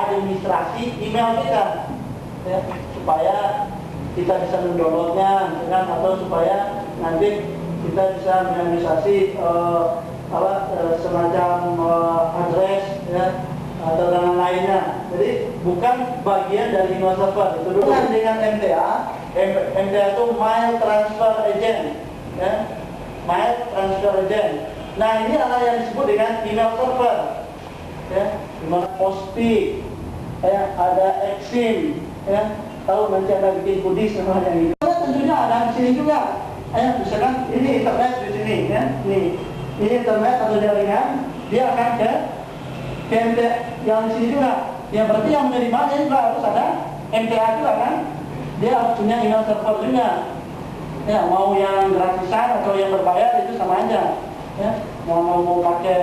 administrasi email kita, ya, supaya kita bisa mendownloadnya, kan, atau supaya nanti kita bisa mengadministrasi semacam address, ya, atau dengan lainnya. Jadi bukan bagian dari email server itu dulu. Dengan MTA, MTA itu Mail Transfer Agent, ya, Mail Transfer Agent. Nah, ini adalah yang disebut dengan email server, ya, dimana Postpi, ya, ada Exim, ya, tahu nanti ada bikin goodies namanya gitu. Tentunya ada di sini juga, ya, misalkan ini internet di sini, ya, ini internet atau jaringan, dia akan ke MTA yang di sini juga. Ya, berarti yang menerimanya juga harus ada MTA juga kan? Dia harus punya email server juga. Ya, mau yang gratisan atau yang berbayar itu sama aja. Ya, mau pakai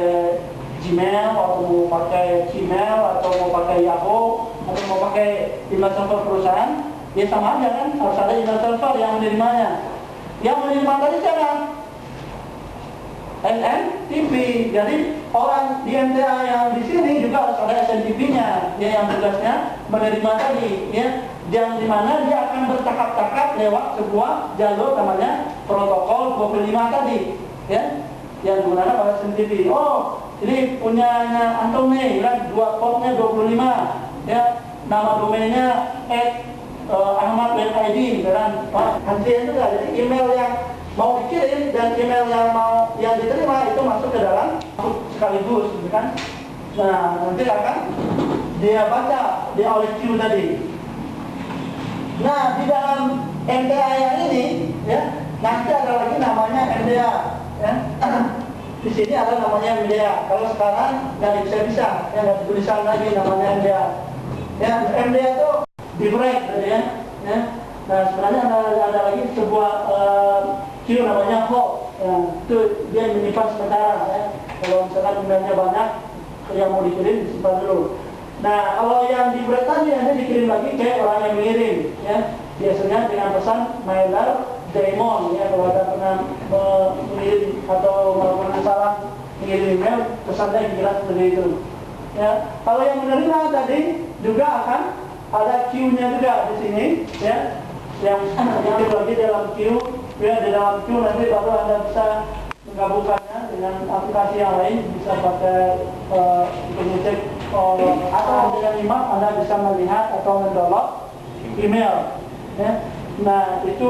Gmail atau mau pakai Gmail atau mau pakai Yahoo atau mau pakai email server perusahaan, ya sama aja kan? Harus ada email server yang menerimanya. Yang menerima tadi siapa? SNTP. Jadi orang di MTA yang di sini juga harus ada SNTP-nya, ya, yang tugasnya menerima tadi, ya, yang dimana dia akan bercakap-cakap lewat sebuah jalur namanya protokol 25 tadi, ya, yang digunakan oleh SNTP. Oh, ini punyanya Anton nih, kan, portnya 25, ya, nama domainnya @ahmad.id, kan, nanti juga. Jadi email yang mau dikirim dan email yang diterima itu masuk ke dalam sekaligus, gitu kan? Nah, nanti akan dia baca di oleh Q tadi. Nah, di dalam MTA yang ini, ya, nanti ada lagi namanya MDA, ya. Di sini ada namanya MDA. Kalau sekarang nggak bisa, ya, nggak tulisan lagi namanya MDA. Ya, MDA itu di break, ya. Nah, sebenarnya ada lagi sebuah Q namanya hold, ya, itu dia menyimpan sementara, ya. Kalau misalkan emailnya banyak yang mau dikirim disimpan dulu. Nah, kalau yang di break tadi nanti dikirim lagi ke orang yang mengirim, ya, biasanya dengan pesan mailer daemon, ya. Kalau ada pernah mengirim atau melakukan salah mengirim email, pesannya jelas seperti itu, ya. Kalau yang menerima tadi juga akan ada Q-nya juga di sini, ya, yang dibagi dalam Q. Ya, di dalam Q nanti baru Anda bisa menggabungkannya dengan aplikasi yang lain, bisa pakai ngecek atau dengan IMAP Anda bisa melihat atau mendownload email, ya. Nah, itu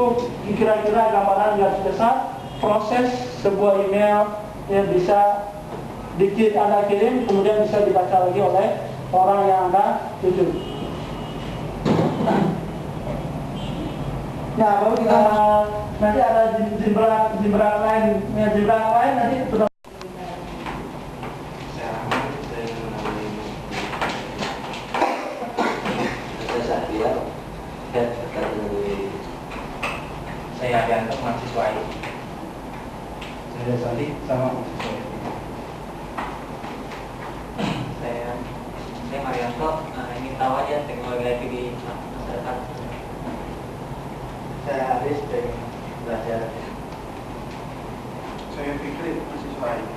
kira-kira gambaran garis besar proses sebuah email yang bisa Anda kirim, kemudian bisa dibaca lagi oleh orang yang Anda tuju. Nah, baru kita nanti ada jibrak lain, ya, jibrak lain nanti sudah. Saya Adianto, mahasiswa ini. Saya Sandi, sama mahasiswa ini. Saya Marianto, ingin tahu aja teknologi IT di masyarakat. Saya Aris dari belajar. Saya Fikri, mahasiswa ini.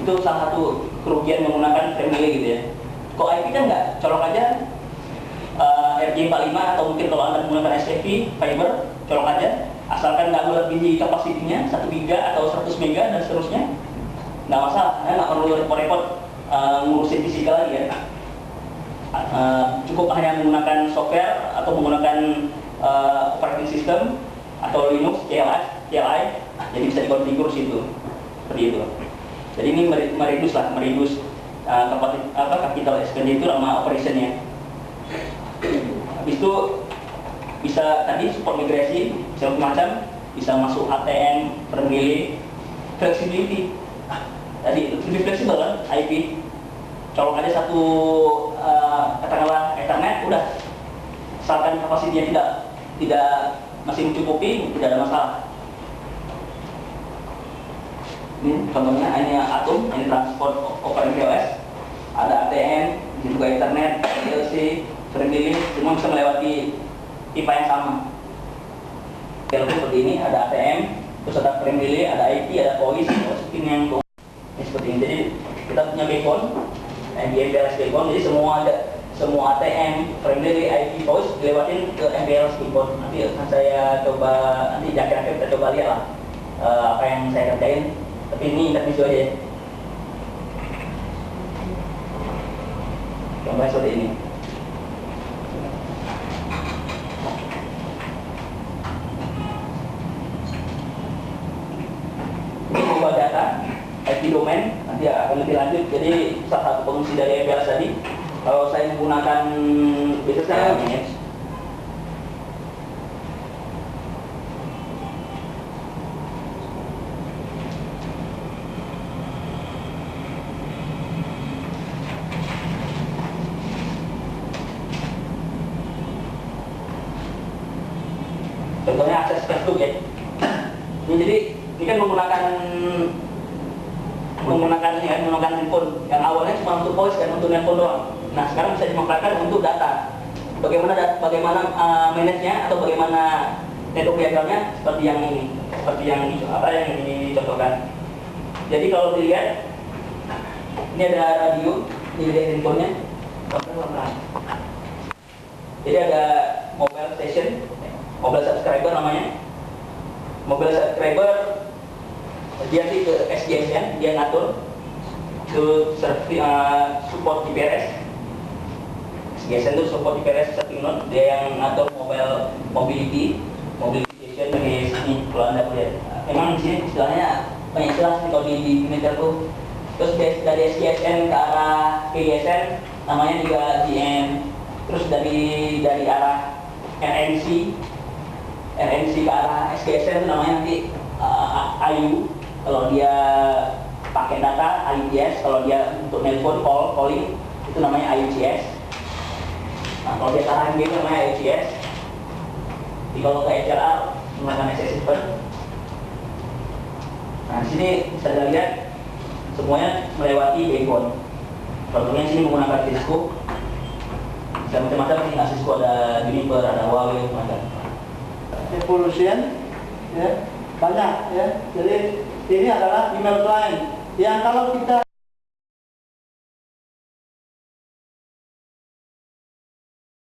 Itu salah satu kerugian menggunakan family gitu ya. Kok IP kan nggak, colok aja RJ45 atau mungkin kalau Anda menggunakan SFP, fiber, colok aja, asalkan nggak melebihi kapasitinya 1 giga atau 100 mega dan seterusnya, nggak masalah. Anda nggak perlu repot-repot ngurusin fisikal lagi ya. Cukup hanya menggunakan software atau menggunakan operating system atau Linux, CLI, jadi bisa dikonfigur situ, seperti itu. Jadi ini meredus capital expenditure sama operationnya. Habis itu bisa tadi support migrasi, bisa macam, bisa masuk ATM, permili, flexibility. Tadi lebih fleksibel kan, IP. Colok aja satu katakanlah Ethernet, udah. Asalkan kapasitinya tidak masih mencukupi, tidak ada masalah. Ini contohnya, ini Atom, ini transport over MPLS, ada ATM, juga Ethernet, DLC, permili, semua bisa melewati pipa yang sama. Seperti ini, ada ATM, terus ada permili, ada IP, ada voice, ini yang seperti ini. Jadi kita punya backbone, MPLS backbone. Jadi semua ATM, friendly, IP voice dilewatin ke MPLS backbone. Nanti akan saya coba, nanti di akhir-akhir kita coba lihat lah apa yang saya kerjain. Tapi ini interview aja ya. Contohnya seperti ini. Ini ubah data IP domain, nanti akan lebih lanjut. Jadi salah satu fungsi dari MPLS tadi, kalau saya menggunakan bisa saya manage. Contohnya akses Facebook ya. Ini jadi ini kan menggunakan handphone yang awalnya cuma untuk voice kan, untuk handphone doang. Nah sekarang bisa dimanfaatkan untuk data. Bagaimana manage-nya atau bagaimana network diagramnya seperti yang ini, yang dicontohkan. Jadi kalau dilihat ini ada radio, ini ada handphonenya. Jadi ada mobile station, mobile subscriber namanya. Mobile subscriber dia sih ke SGSN, dia ngatur ke support GPRS. SGSN itu support GPRS setting node, dia yang ngatur mobile mobility station dari sini. Kalau anda lihat, memang di sini istilahnya banyak istilah sih kalau di meter tuh. Terus dari SGSN ke arah KGSN namanya juga GM. Terus dari arah RNC ke arah SGSN itu namanya nanti IU. Kalau dia pakai data IUTS, kalau dia untuk nelpon calling itu namanya IUTS. Nah, kalau dia tahan game namanya IUTS. Jadi kalau ke HLR menggunakan SS7. Nah, di sini bisa dilihat semuanya melewati backbone. Contohnya sini menggunakan Cisco. Bisa macam-macam sih, nggak Cisco, ada Juniper, ada Huawei, macam. Evolution ya banyak ya. Jadi ini adalah email client yang kalau kita